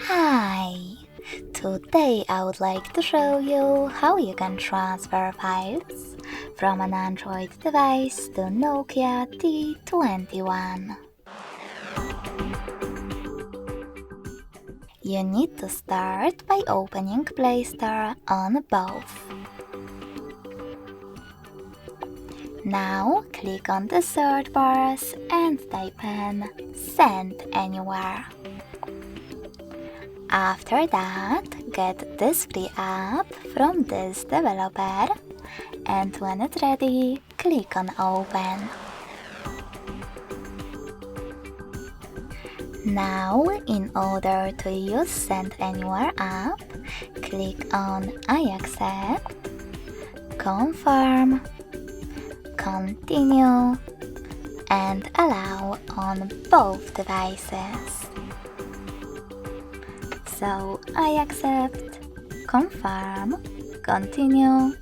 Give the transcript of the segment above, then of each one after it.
Hi! Today I would like to show you how you can transfer files from an Android device to Nokia T21. You need to start by opening Play Store on both. Now click on the search bars and type in Send Anywhere. After that, get this free app from this developer, and when it's ready, click on Open. Now, in order to use Send Anywhere app, click on I accept, confirm, continue, and allow on both devices. So I accept, confirm, continue,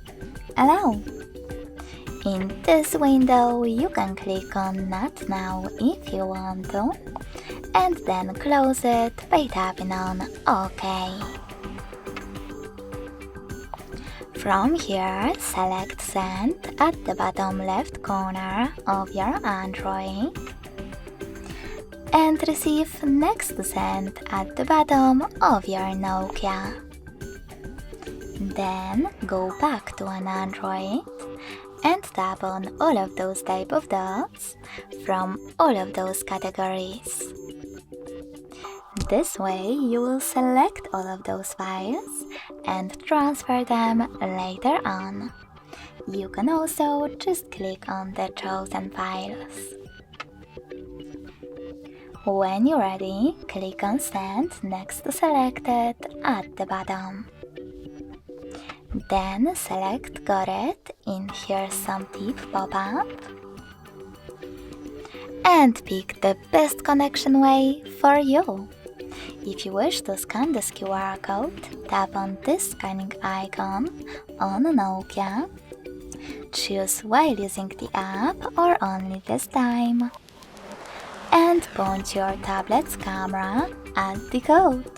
allow. In this window, you can click on Not Now if you want to, and then close it by tapping on OK. From here, select Send at the bottom left corner of your Android and receive Next to Send at the bottom of your Nokia. Then go back to an Android and tap on all of those type of dots from all of those categories. This way you will select all of those files and transfer them later on. You can also just click on the chosen files. When you're ready, click on Send next to Selected at the bottom. Then select Got It in Here's Some Tip pop-up and pick the best connection way for you. If you wish to scan this QR code, tap on this scanning icon on Nokia. Choose while using the app or only this time. And point your tablet's camera at the code.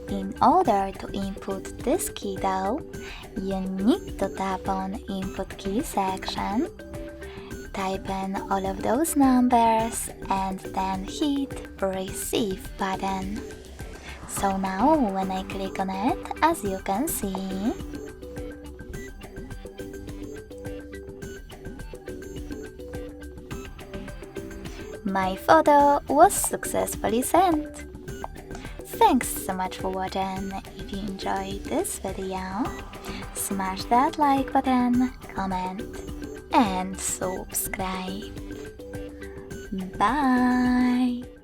In order to input this key though, you need to tap on Input Key section, type in all of those numbers and then hit Receive button. So now when I click on it, as you can see, my photo was successfully sent. Thanks so much for watching. If you enjoyed this video, smash that like button, comment, and subscribe. Bye!